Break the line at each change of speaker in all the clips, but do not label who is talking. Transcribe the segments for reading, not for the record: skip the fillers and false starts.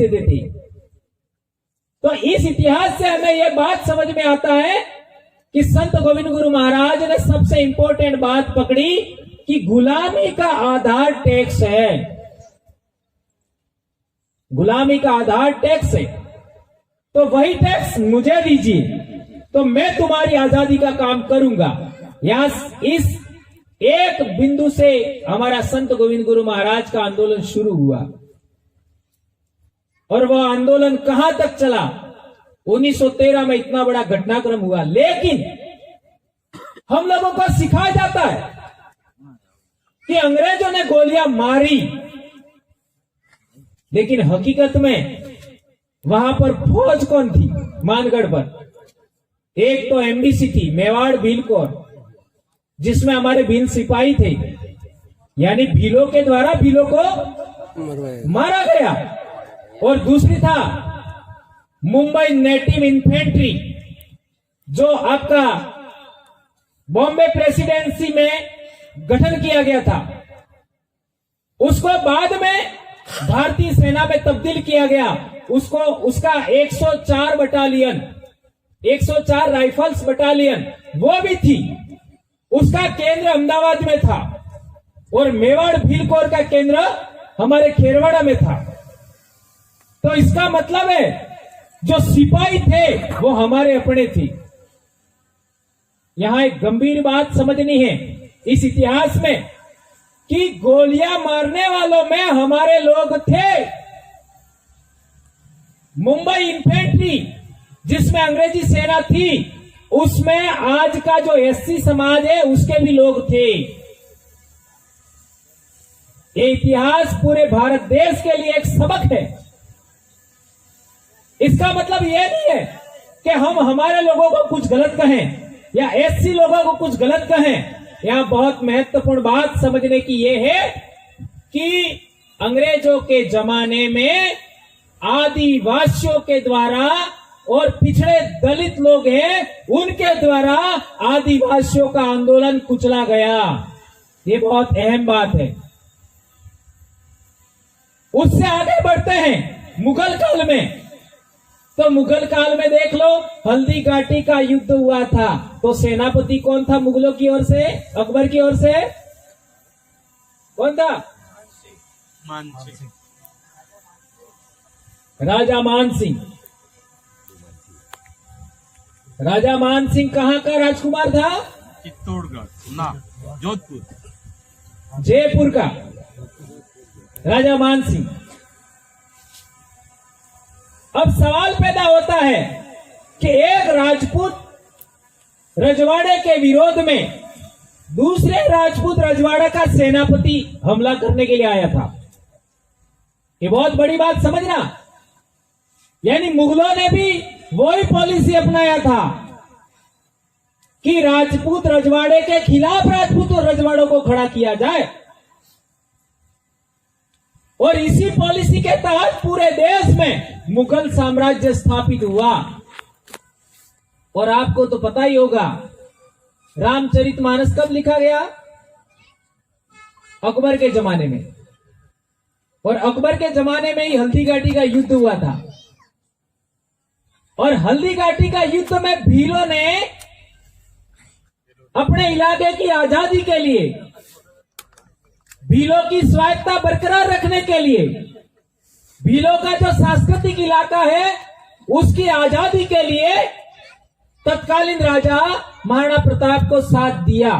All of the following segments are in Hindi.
देते थे। तो इस इतिहास से हमें यह बात समझ में आता है कि संत गोविंद गुरु महाराज ने सबसे इंपॉर्टेंट बात पकड़ी कि गुलामी का आधार टैक्स है, गुलामी का आधार टैक्स है, तो वही टैक्स मुझे दीजिए तो मैं तुम्हारी आजादी का काम करूंगा। यहां इस एक बिंदु से हमारा संत गोविंद गुरु महाराज का आंदोलन शुरू हुआ और वह आंदोलन कहां तक चला। 1913 में इतना बड़ा घटनाक्रम हुआ, लेकिन हम लोगों को सिखाया जाता है कि अंग्रेजों ने गोलियां मारी, लेकिन हकीकत में वहां पर फौज कौन थी? मानगढ़ पर एक तो एमडीसी थी, मेवाड़ भील कोर, जिसमें हमारे भील सिपाही थे, यानी भीलों के द्वारा भीलों को मारा गया। और दूसरी था मुंबई नेटिव इन्फेंट्री, जो आपका बॉम्बे प्रेसिडेंसी में गठन किया गया था, उसको बाद में भारतीय सेना में तब्दील किया गया। उसका 104 बटालियन, 104 राइफल्स बटालियन वो भी थी, उसका केंद्र अहमदाबाद में था और मेवाड़ भील कोर का केंद्र हमारे खेरवाड़ा में था। तो इसका मतलब है जो सिपाही थे वो हमारे अपने थे। यहां एक गंभीर बात समझनी है इस इतिहास में कि गोलियां मारने वालों में हमारे लोग थे। मुंबई इन्फेंट्री जिसमें अंग्रेजी सेना थी, उसमें आज का जो एससी समाज है उसके भी लोग थे। ये इतिहास पूरे भारत देश के लिए एक सबक है। इसका मतलब यह नहीं है कि हम हमारे लोगों को कुछ गलत कहें या एससी लोगों को कुछ गलत कहें। यहां बहुत महत्वपूर्ण बात समझने की यह है कि अंग्रेजों के जमाने में आदिवासियों के द्वारा और पिछड़े दलित लोग हैं उनके द्वारा आदिवासियों का आंदोलन कुचला गया। ये बहुत अहम बात है। उससे आगे बढ़ते हैं मुगल काल में। तो मुगल काल में देख लो, हल्दी घाटी का युद्ध हुआ था, तो सेनापति कौन था मुगलों की ओर से? अकबर की ओर से कौन था? राजा मानसिंह। राजा मानसिंह कहां का राजकुमार था?
चित्तौड़गढ़ ना जोधपुर,
जयपुर का राजा मानसिंह। अब सवाल पैदा होता है कि एक राजपूत रजवाड़े के विरोध में दूसरे राजपूत रजवाड़ा का सेनापति हमला करने के लिए आया था। ये बहुत बड़ी बात समझना, यानी मुगलों ने भी वही पॉलिसी अपनाया था कि राजपूत रजवाड़े के खिलाफ राजपूत और रजवाड़ों को खड़ा किया जाए। और इसी पॉलिसी के तहत पूरे देश में मुगल साम्राज्य स्थापित हुआ। और आपको तो पता ही होगा, रामचरितमानस कब लिखा गया? अकबर के जमाने में। और अकबर के जमाने में ही हल्दी घाटी का युद्ध हुआ था। और हल्दी घाटी का युद्ध में भीलों ने अपने इलाके की आजादी के लिए, भीलों की स्वायत्ता बरकरार रखने के लिए, भीलों का जो सांस्कृतिक इलाका है उसकी आजादी के लिए तत्कालीन राजा महाराणा प्रताप को साथ दिया।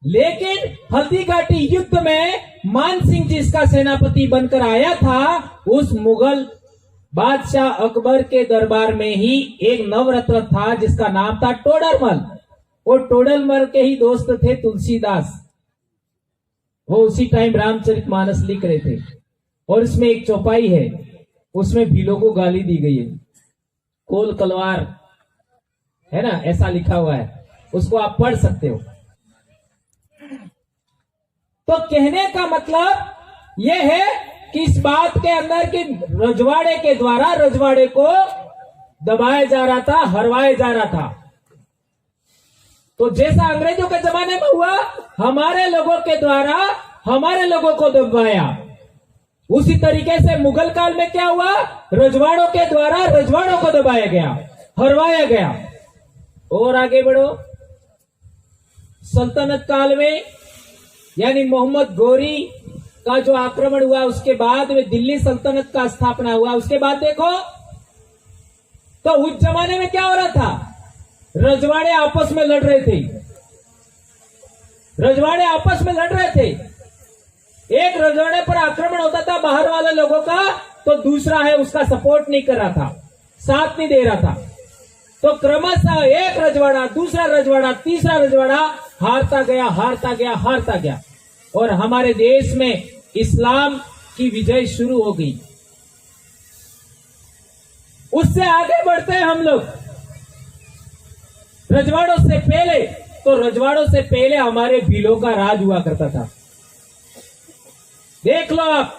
लेकिन हल्दी घाटी युद्ध में मानसिंह जिसका सेनापति बनकर आया था, उस मुगल बादशाह अकबर के दरबार में ही एक नवरत्न था जिसका नाम था टोडरमल। वो टोडरमल के ही दोस्त थे तुलसीदास। वो उसी टाइम रामचरितमानस लिख रहे थे। और इसमें एक चौपाई है, उसमें भीलों को गाली दी गई है। कोल कलवार है ना, ऐसा लिखा हुआ है, उसको आप पढ़ सकते हो। तो कहने का मतलब यह है कि इस बात के अंदर कि रजवाड़े के द्वारा रजवाड़े को दबाया जा रहा था, हरवाया जा रहा था। तो जैसा अंग्रेजों के जमाने में हुआ, हमारे लोगों के द्वारा हमारे लोगों को दबाया। उसी तरीके से मुगल काल में क्या हुआ, रजवाड़ों के द्वारा रजवाड़ों को दबाया गया, हरवाया गया। और आगे बढ़ो, सल्तनत काल में यानी मोहम्मद गोरी का जो आक्रमण हुआ उसके बाद में दिल्ली सल्तनत का स्थापना हुआ। उसके बाद देखो तो उस जमाने में क्या हो रहा था, रजवाड़े आपस में लड़ रहे थे, रजवाड़े आपस में लड़ रहे थे। एक रजवाड़े पर आक्रमण होता था बाहर वाले लोगों का, तो दूसरा है उसका सपोर्ट नहीं कर रहा था, साथ नहीं दे रहा था। तो क्रमशः एक रजवाड़ा, दूसरा रजवाड़ा, तीसरा रजवाड़ा हारता गया, हारता गया, हारता गया, और हमारे देश में इस्लाम की विजय शुरू हो गई। उससे आगे बढ़ते हैं हम लोग। रजवाड़ों से पहले, तो रजवाड़ों से पहले हमारे भीलों का राज हुआ करता था। देख लो आप,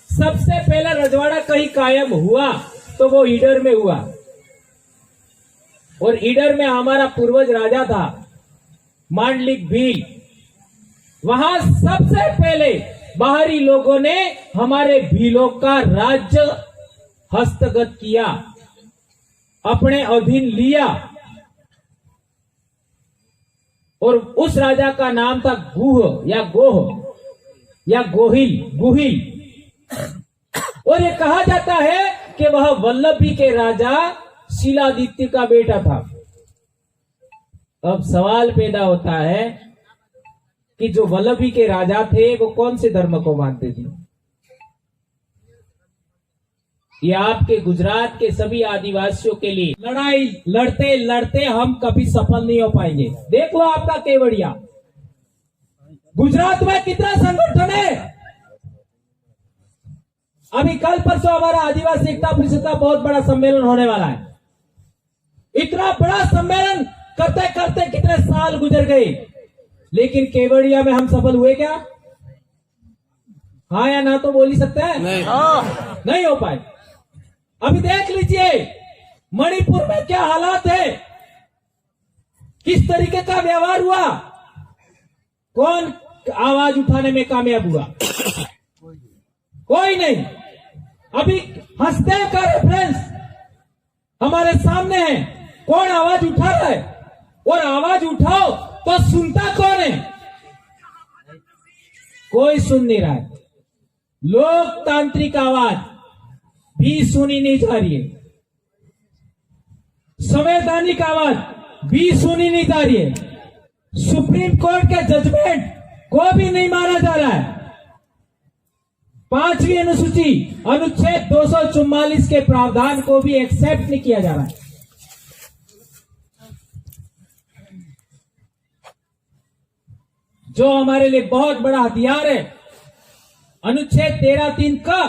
सबसे पहला रजवाड़ा कहीं कायम हुआ तो वो ईडर में हुआ, और ईडर में हमारा पूर्वज राजा था मांडलिक भील। वहां सबसे पहले बाहरी लोगों ने हमारे भीलों का राज्य हस्तगत किया, अपने अधीन लिया, और उस राजा का नाम था गुह या गोह या गोहिल, गुहिल। और ये कहा जाता है कि वह वल्लभी के राजा शिलादित्य का बेटा था। अब सवाल पैदा होता है कि जो वल्लभी के राजा थे वो कौन से धर्म को मानते थे? ये आपके गुजरात के सभी आदिवासियों के लिए लड़ाई लड़ते लड़ते हम कभी सफल नहीं हो पाएंगे। देख लो आपका केवड़िया, गुजरात में कितना संगठन है। अभी कल परसों हमारा आदिवासी एकता परिषद का बहुत बड़ा सम्मेलन होने वाला है। इतना बड़ा सम्मेलन करते करते कितने साल गुजर गए, लेकिन केवड़िया में हम सफल हुए क्या? हाँ या ना तो बोल ही सकते हैं, नहीं हो पाए। अभी देख लीजिए मणिपुर में क्या हालात है, किस तरीके का व्यवहार हुआ, कौन आवाज उठाने में कामयाब हुआ? कोई नहीं। अभी हसदेव का रेफरेंस हमारे सामने है, कौन आवाज उठा रहा है? और आवाज उठाओ तो सुनता कौन है? कोई सुन नहीं रहा है। लोकतांत्रिक आवाज भी सुनी नहीं जा रही है, संवैधानिक आवाज भी सुनी नहीं जा रही है, सुप्रीम कोर्ट के जजमेंट को भी नहीं माना जा रहा है। 5वीं अनुसूची अनुच्छेद 244 के प्रावधान को भी एक्सेप्ट नहीं किया जा रहा है। जो हमारे लिए बहुत बड़ा हथियार है, अनुच्छेद 13(3) का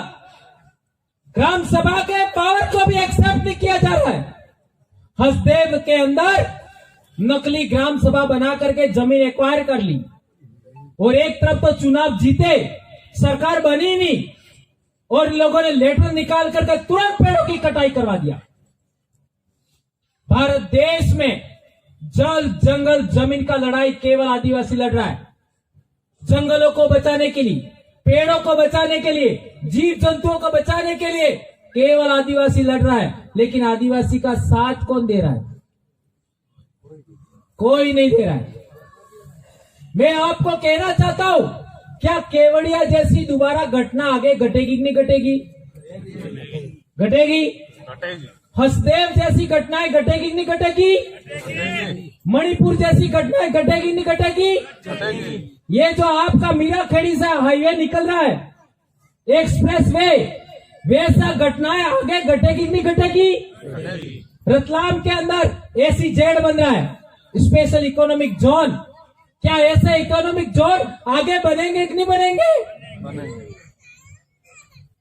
ग्राम सभा के पावर को भी एक्सेप्ट नहीं किया जा रहा है। हसदेव के अंदर नकली ग्राम सभा बना करके जमीन एक्वायर कर ली, और एक तरफ तो चुनाव जीते, सरकार बनी नहीं, और लोगों ने लेटर निकाल करके तुरंत पेड़ों की कटाई करवा दिया। भारत देश में जल जंगल जमीन का लड़ाई केवल आदिवासी लड़ रहा है। जंगलों को बचाने के लिए, पेड़ों को बचाने के लिए, जीव जंतुओं को बचाने के लिए केवल आदिवासी लड़ रहा है। लेकिन आदिवासी का साथ कौन दे रहा है? कोई नहीं दे रहा है। मैं आपको कहना चाहता हूं, क्या केवड़िया जैसी दोबारा घटना आगे घटेगी कि नहीं घटेगी? घटेगी। हसदेव जैसी घटनाएं घटेगी कि नहीं घटेगी? मणिपुर जैसी घटनाएं घटेगी कि नहीं घटेगी? ये जो आपका मीरा खेड़ी से हाईवे निकल रहा है, एक्सप्रेस वे, वैसा घटनाएं आगे घटेगी कि नहीं घटेगी? रतलाम के अंदर SEZ बन रहा है, स्पेशल इकोनॉमिक जोन। क्या ऐसे इकोनॉमिक जोन आगे बनेंगे कि नहीं बनेंगे?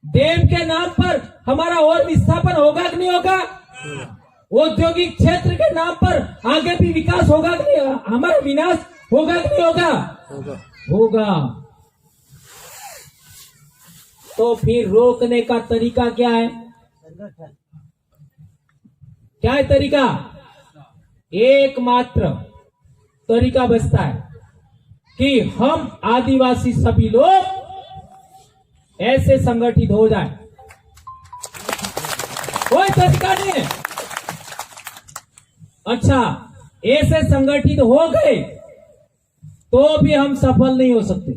डैम के नाम पर हमारा और विस्थापन होगा कि नहीं होगा? औद्योगिक क्षेत्र के नाम पर आगे भी विकास होगा कि नहीं? हमारा विनाश होगा कि नहीं होगा? होगा। तो फिर रोकने का तरीका क्या है? क्या है तरीका? एकमात्र तरीका बचता है कि हम आदिवासी सभी लोग ऐसे संगठित हो जाए, कोई तरीका नहीं है। अच्छा, ऐसे संगठित हो गए तो भी हम सफल नहीं हो सकते।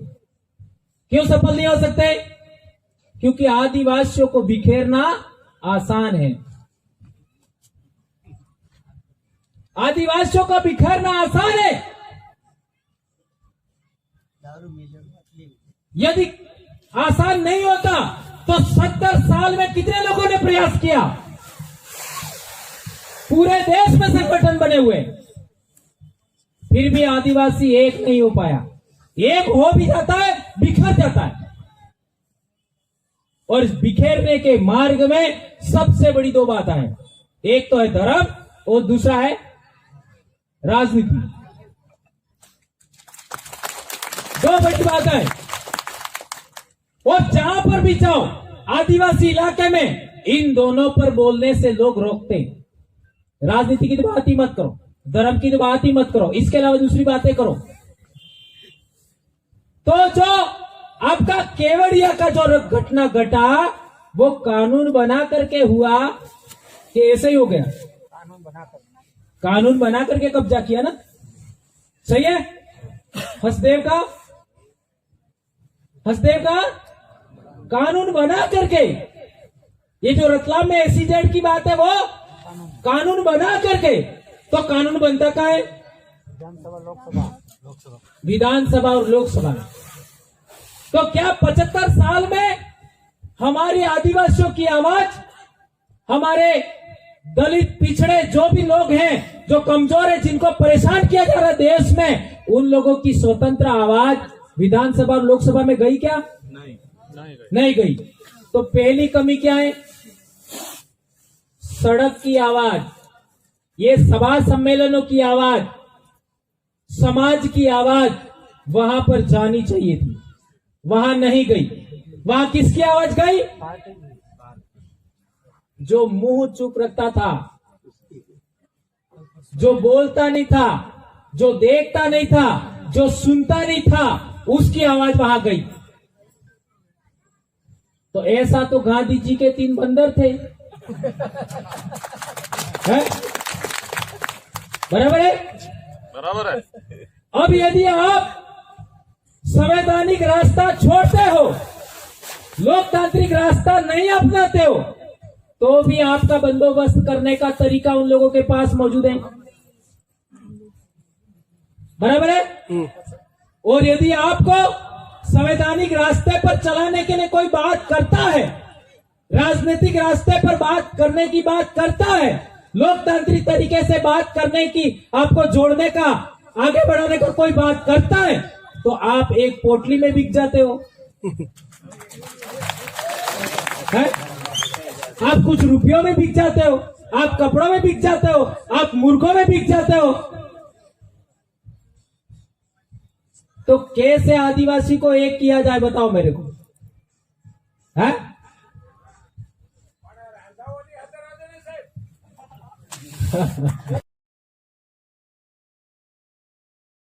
क्यों सफल नहीं हो सकते? क्योंकि आदिवासियों को बिखेरना आसान है। आदिवासियों को बिखेरना आसान है। यदि आसान नहीं होता तो 70 साल में कितने लोगों ने प्रयास किया? पूरे देश में संगठन बने हुए, फिर भी आदिवासी एक नहीं हो पाया। एक हो भी जाता है, बिखर जाता है। और इस बिखेरने के मार्ग में सबसे बड़ी दो बातें हैं, एक तो है धर्म और दूसरा है राजनीति। दो बड़ी बात है। और जहां पर भी जाओ आदिवासी इलाके में, इन दोनों पर बोलने से लोग रोकते हैं। राजनीति की तो बात ही मत करो, धर्म की तो बात ही मत करो, इसके अलावा दूसरी बातें करो। तो जो आपका केवड़िया का जो घटना घटा, वो कानून बना करके हुआ कि ऐसे ही हो गया? कानून बना करके कब्जा किया ना, सही है। हसदेव का कानून बना करके, ये जो रतलाम में एसीजेड की बात है, वो कानून बना करके। तो कानून बनता क्या है? विधानसभा और लोकसभा में। तो क्या 75 साल में हमारे आदिवासियों की आवाज, हमारे दलित पिछड़े जो भी लोग हैं, जो कमजोर है, जिनको परेशान किया जा रहा है देश में, उन लोगों की स्वतंत्र आवाज विधानसभा और लोकसभा में गई क्या? नहीं गई। तो पहली कमी क्या है? सड़क की आवाज, ये सभा सम्मेलनों की आवाज, समाज की आवाज वहां पर जानी चाहिए थी, वहां नहीं गई। वहां किसकी आवाज गई? जो मुंह चुप रखता था, जो बोलता नहीं था, जो देखता नहीं था, जो सुनता नहीं था, उसकी आवाज वहां गई। तो ऐसा तो गांधी जी के 3 बंदर थे, है? बराबर है?
बराबर है।
अब यदि आप संवैधानिक रास्ता छोड़ते हो, लोकतांत्रिक रास्ता नहीं अपनाते हो, तो भी आपका बंदोबस्त करने का तरीका उन लोगों के पास मौजूद है। बराबर है? और यदि आपको संवैधानिक रास्ते पर चलाने के लिए कोई बात करता है, राजनीतिक रास्ते पर बात करने की बात करता है, लोकतांत्रिक तरीके से बात करने की, आपको जोड़ने का, आगे बढ़ाने का कोई बात करता है, तो आप एक पोटली में बिक जाते हो, है? आप कुछ रुपयों में बिक जाते हो, आप कपड़ों में बिक जाते हो, आप मूर्खों में बिक जाते हो। तो कैसे आदिवासी को एक किया जाए, बताओ मेरे को, है?